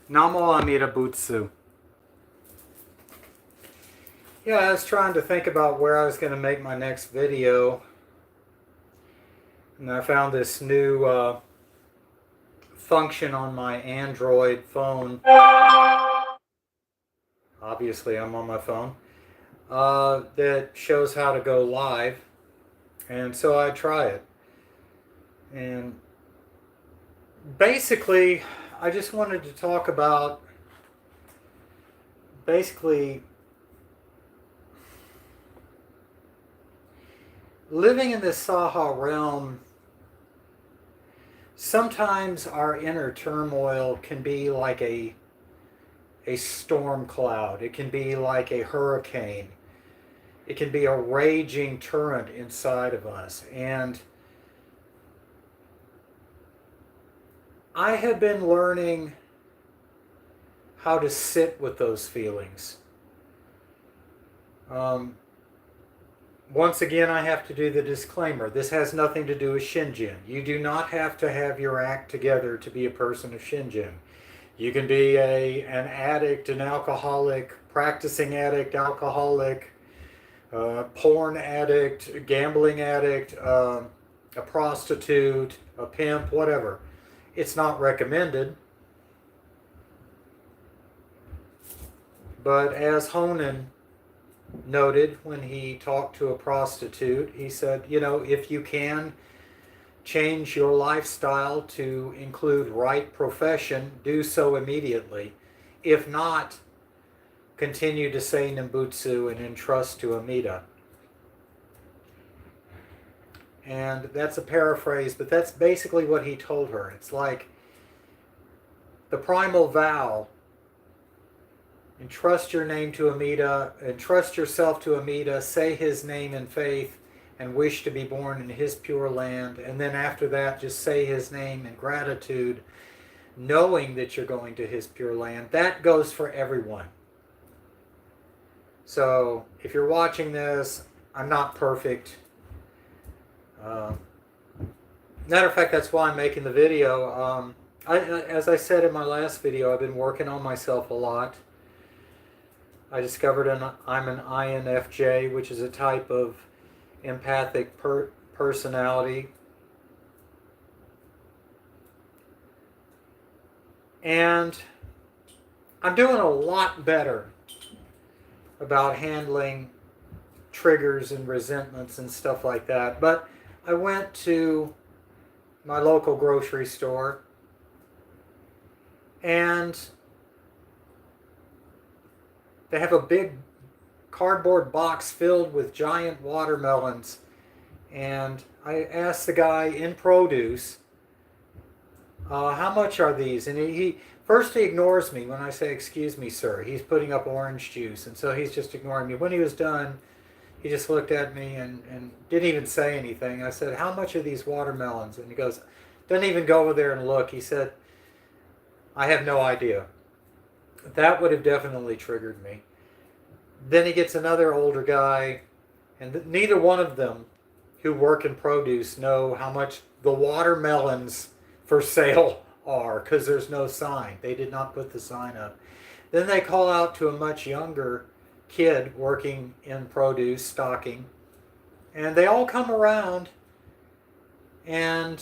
Namo Amida Butsu. Yeah, I was trying to think about where I was going to make my next video, and I found this new function on my Android phone. Obviously, I'm on my phone. That shows how to go live, and so I try it. And basically, I just wanted to talk about basically living in this Saha realm. Sometimes our inner turmoil can be like a storm cloud. It can be like a hurricane. It can be a raging torrent inside of us. And I have been learning how to sit with those feelings. Once again, I have to do the disclaimer. This has nothing to do with Shinjin. You do not have to have your act together to be a person of Shinjin. You can be an addict, an alcoholic, practicing addict, alcoholic, porn addict, gambling addict, a prostitute, a pimp, whatever. It's not recommended. But as Honan noted when he talked to a prostitute, he said, you know, if you can change your lifestyle to include right profession, do so immediately. If not, continue to say Nimbutsu and entrust to Amida. And that's a paraphrase, but that's basically what he told her. It's like the primal vow: entrust your name to Amida, entrust yourself to Amida, say his name in faith, and wish to be born in his pure land. And then after that, just say his name in gratitude, knowing that you're going to his pure land. That goes for everyone. So if you're watching this, I'm not perfect. Matter of fact, that's why I'm making the video. As I said in my last video, I've been working on myself a lot. I discovered I'm an INFJ, which is a type of empathic personality. And I'm doing a lot better about handling triggers and resentments and stuff like that. But I went to my local grocery store, and they have a big cardboard box filled with giant watermelons. And I asked the guy in produce, how much are these? And he first he ignores me when I say, excuse me, sir. He's putting up orange juice, and so he's just ignoring me. When he was done, he just looked at me and didn't even say anything. I said, how much are these watermelons? And he goes, doesn't even go over there and look. He said, I have no idea. That would have definitely triggered me. Then he gets another older guy, and neither one of them who work in produce know how much the watermelons for sale are, because there's no sign. They did not put the sign up. Then they call out to a much younger kid working in produce, stocking, and they all come around, and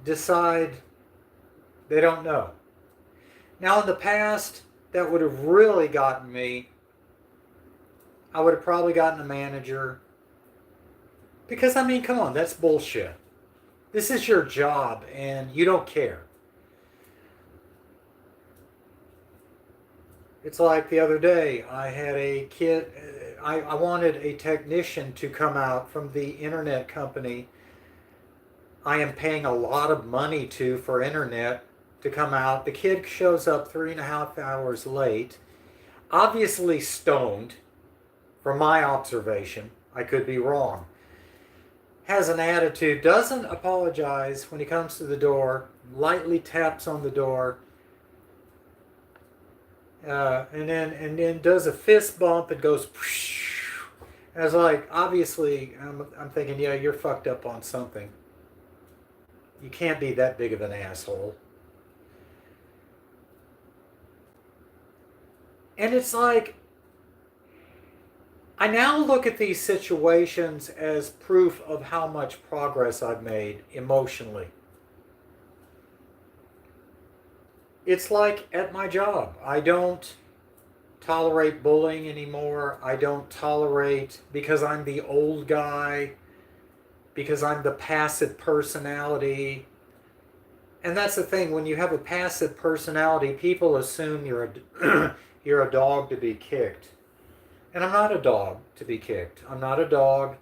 decide they don't know. Now in the past, that would have really gotten me. I would have probably gotten a manager. Because, I mean, come on, that's bullshit. This is your job, and you don't care. It's like the other day, I had a kid, I wanted a technician to come out from the internet company I am paying a lot of money to for internet to come out. The kid shows up 3.5 hours late, obviously stoned, from my observation. I could be wrong. Has an attitude, doesn't apologize when he comes to the door, lightly taps on the door, and then does a fist bump and goes. And I was like, obviously, I'm thinking, yeah, you're fucked up on something. You can't be that big of an asshole. And it's like, I now look at these situations as proof of how much progress I've made emotionally. It's like at my job. I don't tolerate bullying anymore. I don't tolerate, because I'm the old guy, because I'm the passive personality. And that's the thing, when you have a passive personality, people assume you're a, you're a dog to be kicked. And I'm not a dog to be kicked. I'm not a dog.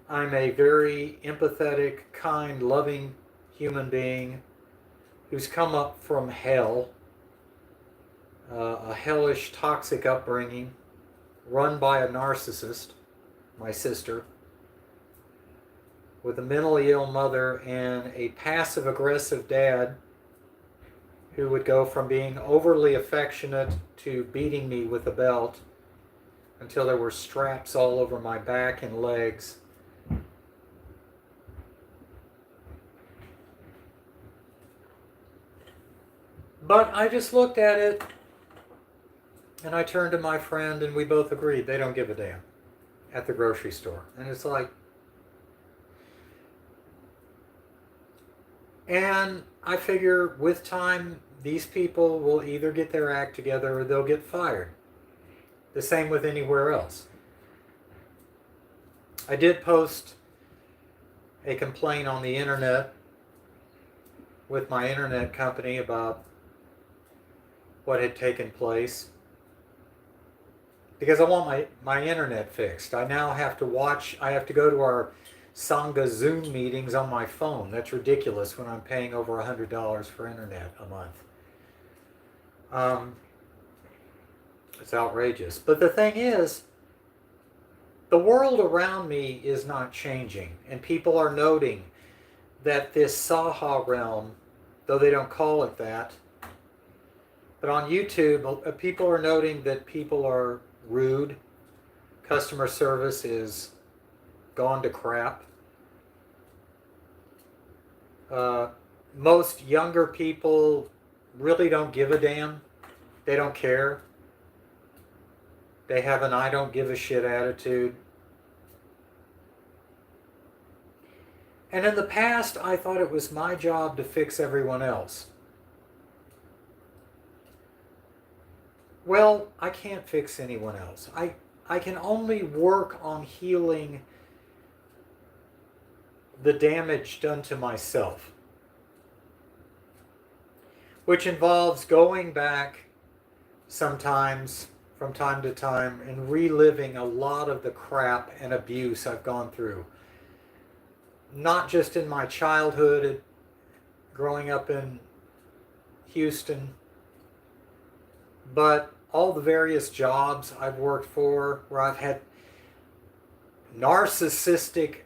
I'm a very empathetic, kind, loving human being who's come up from hell, a hellish, toxic upbringing, run by a narcissist, my sister, with a mentally ill mother and a passive-aggressive dad who would go from being overly affectionate to beating me with a belt until there were straps all over my back and legs. But I just looked at it and I turned to my friend and we both agreed they don't give a damn at the grocery store. And it's like, and I figure with time, these people will either get their act together or they'll get fired. The same with anywhere else. I did post a complaint on the internet with my internet company about what had taken place, because I want my internet fixed. I now have to watch, I have to go to our Sangha Zoom meetings on my phone. That's ridiculous when I'm paying over $100 for internet a month. It's outrageous. But the thing is, the world around me is not changing, and people are noting that this Saha realm, though they don't call it that, but on YouTube, people are noting that people are rude. Customer service is gone to crap. Most younger people really don't give a damn. They don't care. They have an I don't give a shit attitude. And in the past, I thought it was my job to fix everyone else. Well, I can't fix anyone else. I can only work on healing the damage done to myself, which involves going back sometimes from time to time and reliving a lot of the crap and abuse I've gone through. Not just in my childhood, growing up in Houston, but all the various jobs I've worked for where I've had narcissistic,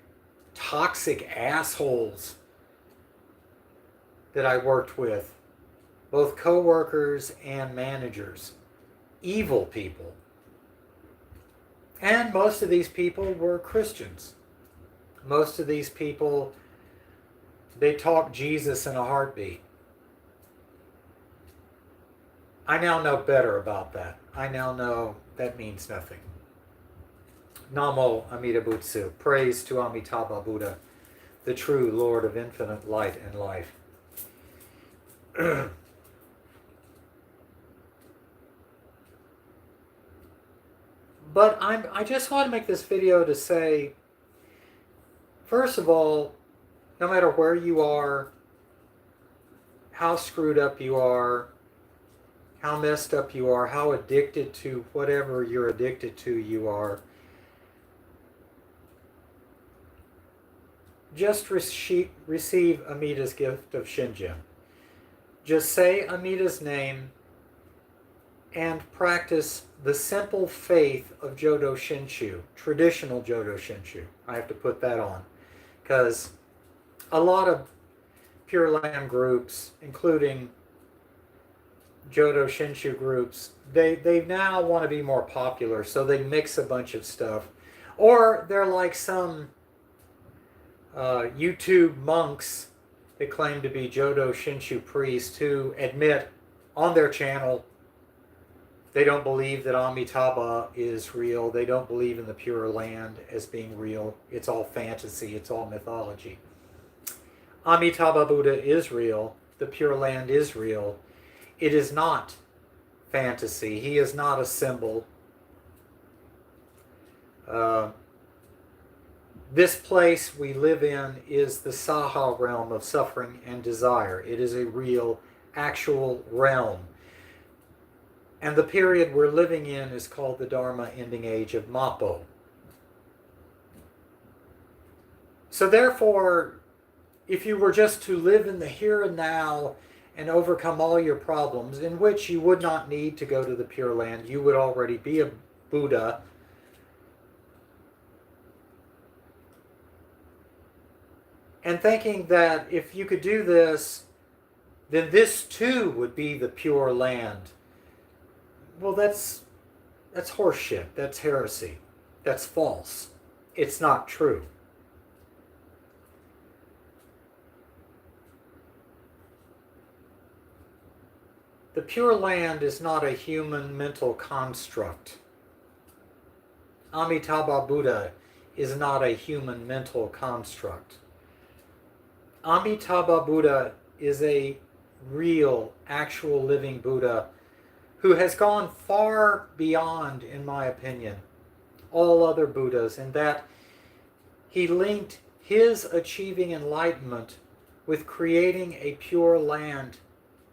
toxic assholes that I worked with, both co-workers and managers, evil people. And most of these people were Christians. Most of these people, they talk Jesus in a heartbeat. I now know better about that. I now know that means nothing. Namo Amida Butsu. Praise to Amitabha Buddha, the true Lord of infinite light and life. But I just want to make this video to say, first of all, no matter where you are, how screwed up you are, how messed up you are, how addicted to whatever you're addicted to you are, just receive Amida's gift of Shinjin. Just say Amida's name and practice the simple faith of Jodo Shinshu, traditional Jodo Shinshu. I have to put that on, because a lot of Pure Land groups, including Jodo Shinshu groups, they now want to be more popular, so they mix a bunch of stuff. Or they're like some YouTube monks that claim to be Jodo Shinshu priests who admit on their channel they don't believe that Amitabha is real. They don't believe in the Pure Land as being real. It's all fantasy. It's all mythology. Amitabha Buddha is real. The Pure Land is real. It is not fantasy. He is not a symbol. This place we live in is the Saha realm of suffering and desire. It is a real, actual realm. And the period we're living in is called the Dharma ending age of Mappo. So therefore, if you were just to live in the here and now and overcome all your problems, in which you would not need to go to the Pure Land, you would already be a Buddha. And thinking that if you could do this, then this too would be the Pure Land. Well, that's horseshit. That's heresy. That's false. It's not true. The Pure Land is not a human mental construct. Amitabha Buddha is not a human mental construct. Amitabha Buddha is a real, actual living Buddha who has gone far beyond, in my opinion, all other Buddhas, in that he linked his achieving enlightenment with creating a pure land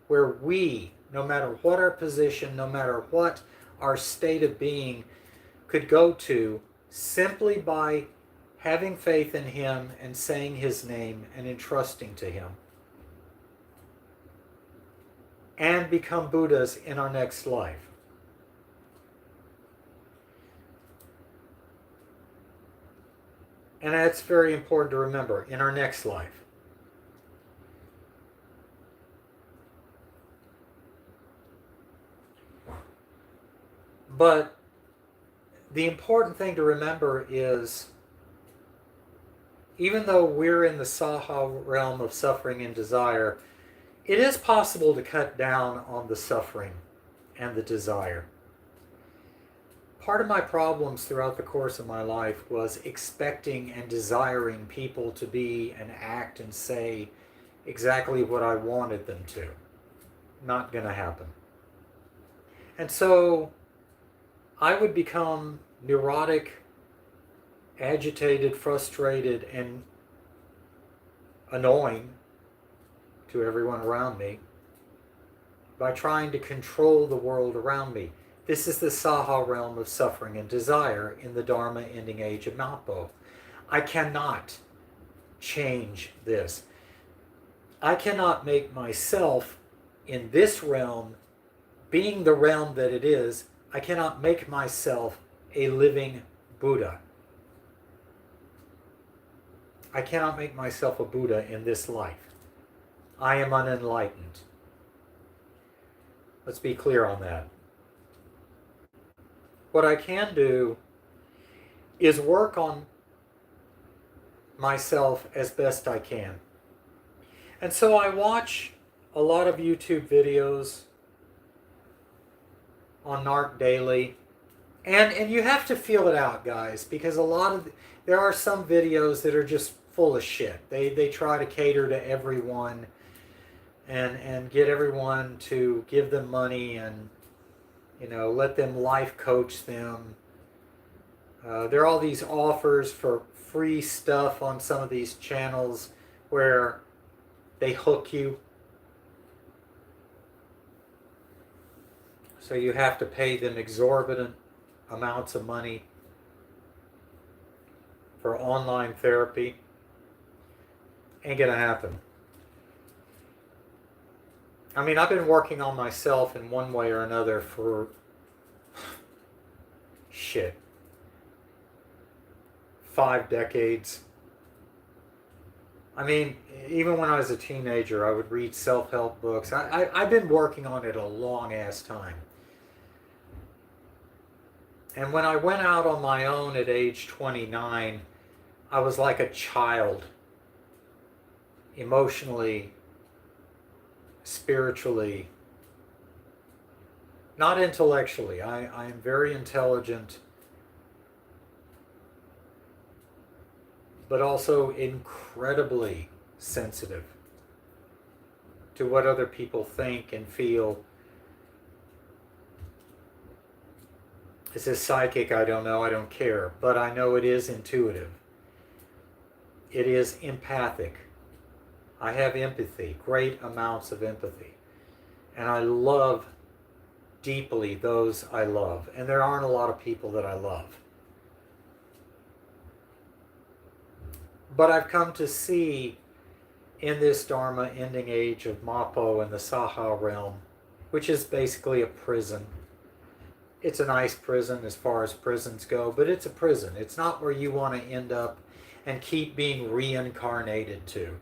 where we, no matter what our position, no matter what our state of being, could go to simply by having faith in him and saying his name and entrusting to him. And become Buddhas in our next life. And that's very important to remember, in our next life. But the important thing to remember is, even though we're in the Saha realm of suffering and desire, it is possible to cut down on the suffering and the desire. Part of my problems throughout the course of my life was expecting and desiring people to be and act and say exactly what I wanted them to. Not going to happen. And so I would become neurotic, agitated, frustrated, and annoying to everyone around me by trying to control the world around me. This is the Saha realm of suffering and desire in the Dharma ending age of Mappo. I cannot change this. I cannot make myself in this realm, being the realm that it is, I cannot make myself a living Buddha. I cannot make myself a Buddha in this life. I am unenlightened. Let's be clear on that. What I can do is work on myself as best I can. And so I watch a lot of YouTube videos on Narc Daily. And you have to feel it out, guys, because there are some videos that are just full of shit. They try to cater to everyone and get everyone to give them money and, let them life coach them. There are all these offers for free stuff on some of these channels where they hook you. So you have to pay them exorbitant amounts of money for online therapy. Ain't gonna happen. I mean, I've been working on myself in one way or another for 5 decades. I mean, even when I was a teenager, I would read self-help books. I've been working on it a long ass time. And when I went out on my own at age 29, I was like a child emotionally, spiritually, not intellectually. I am very intelligent, but also incredibly sensitive to what other people think and feel. Is this psychic? I don't know. I don't care. But I know it is intuitive. It is empathic. I have empathy, great amounts of empathy. And I love deeply those I love. And there aren't a lot of people that I love. But I've come to see in this Dharma ending age of Mapo and the Saha realm, which is basically a prison. It's a nice prison as far as prisons go, but it's a prison. It's not where you want to end up and keep being reincarnated to.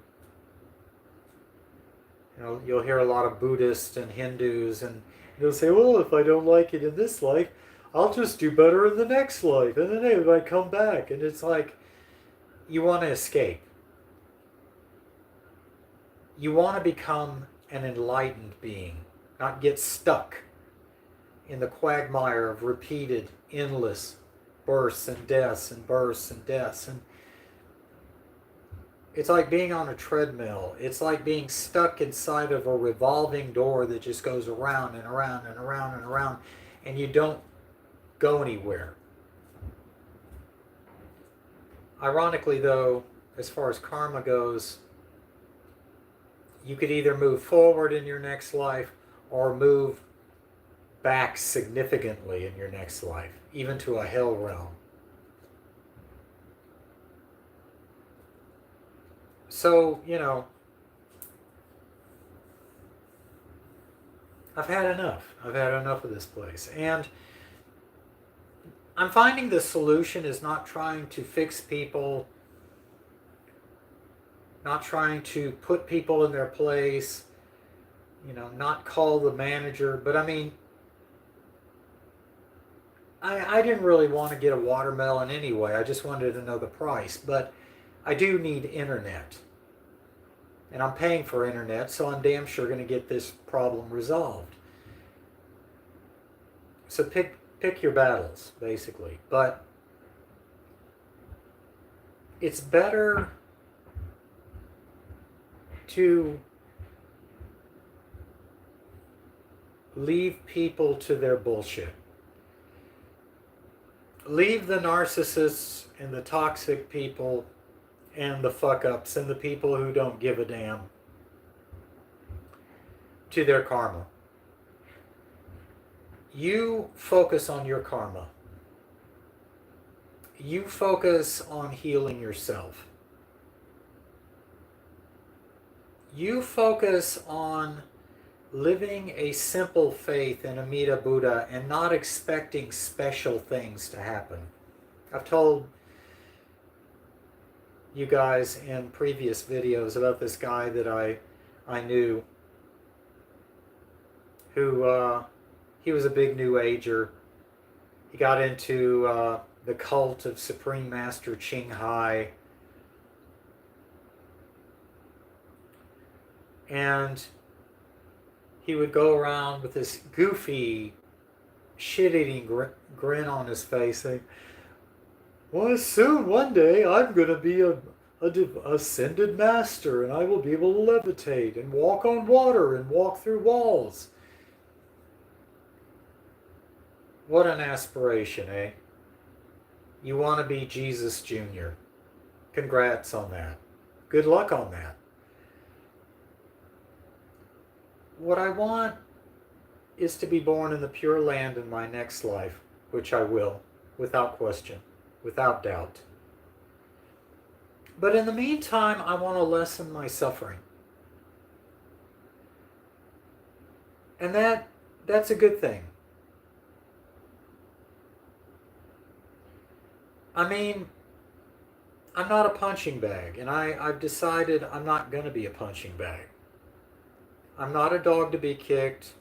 You know, you'll hear a lot of Buddhists and Hindus, and they'll say, well, if I don't like it in this life, I'll just do better in the next life, and then if I come back. And it's like, you want to escape. You want to become an enlightened being, not get stuck in the quagmire of repeated, endless births and deaths and births and deaths. And it's like being on a treadmill. It's like being stuck inside of a revolving door that just goes around and around and around and around, and you don't go anywhere. Ironically, though, as far as karma goes, you could either move forward in your next life or move back significantly in your next life, even to a hell realm. So, you know, I've had enough. I've had enough of this place. And I'm finding the solution is not trying to fix people, not trying to put people in their place, you know, not call the manager. But I mean, I didn't really want to get a watermelon anyway. I just wanted to know the price. But I do need internet. And I'm paying for internet, so I'm damn sure going to get this problem resolved. So pick your battles, basically. But it's better to leave people to their bullshit. Leave the narcissists and the toxic people and the fuck-ups and the people who don't give a damn to their karma. You focus on your karma. You focus on healing yourself. You focus on living a simple faith in Amida Buddha and not expecting special things to happen. I've told you guys in previous videos about this guy that I knew who he was a big New Ager. He got into the cult of Supreme Master Ching Hai. And he would go around with this goofy, shit-eating grin on his face saying, well, soon, one day, I'm going to be a ascended master, and I will be able to levitate and walk on water and walk through walls. What an aspiration, eh? You want to be Jesus Jr. Congrats on that. Good luck on that. What I want is to be born in the Pure Land in my next life, which I will, without question, without doubt. But in the meantime, I want to lessen my suffering. And that's a good thing. I mean, I'm not a punching bag, and I've decided I'm not going to be a punching bag. I'm not a dog to be kicked.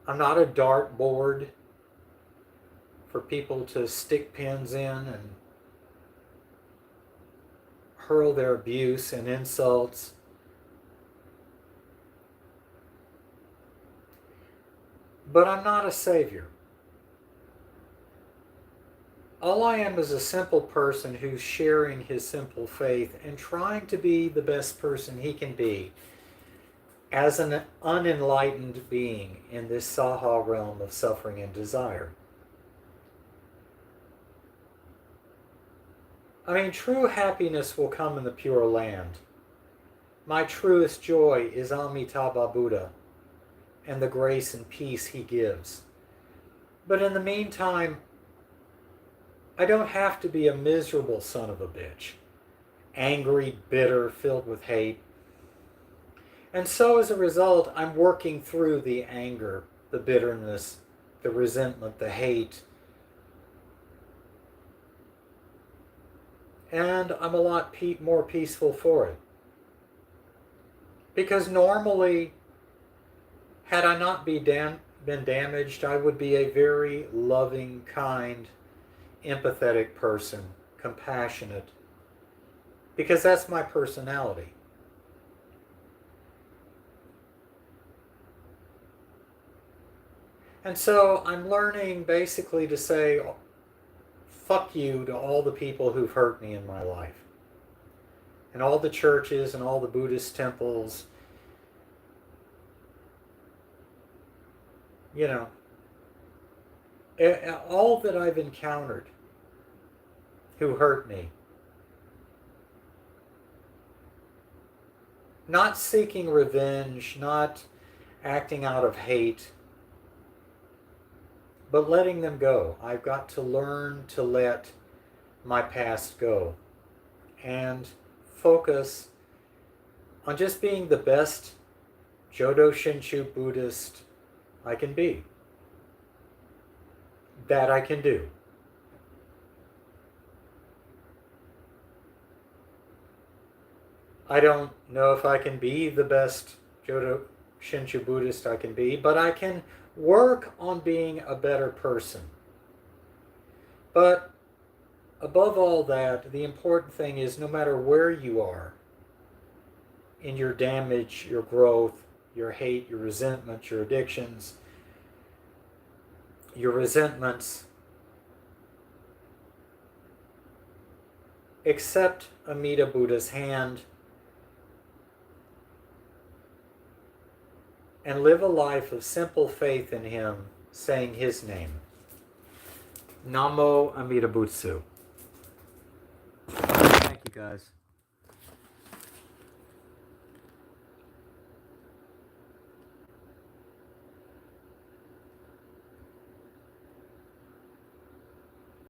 I'm not a dartboard for people to stick pins in and hurl their abuse and insults. But I'm not a savior. All I am is a simple person who's sharing his simple faith and trying to be the best person he can be as an unenlightened being in this Saha realm of suffering and desire. I mean, true happiness will come in the Pure Land. My truest joy is Amitabha Buddha and the grace and peace he gives. But in the meantime, I don't have to be a miserable son of a bitch, angry, bitter, filled with hate. And so as a result, I'm working through the anger, the bitterness, the resentment, the hate. And I'm a lot more peaceful for it. Because normally, had I not been damaged, I would be a very loving, kind, empathetic person, compassionate, because that's my personality. And so I'm learning basically to say fuck you to all the people who've hurt me in my life, and all the churches and all the Buddhist temples, you know, all that I've encountered who hurt me. Not seeking revenge, not acting out of hate, but letting them go. I've got to learn to let my past go and focus on just being the best Jodo Shinshu Buddhist I can be. That I can do. I don't know if I can be the best Jodo Shinshu Buddhist I can be, but I can work on being a better person. But above all that, the important thing is no matter where you are in your damage, your growth, your hate, your resentment, your addictions, your resentments, accept Amida Buddha's hand and live a life of simple faith in him, saying his name. Namo Amida Butsu. Thank you, guys.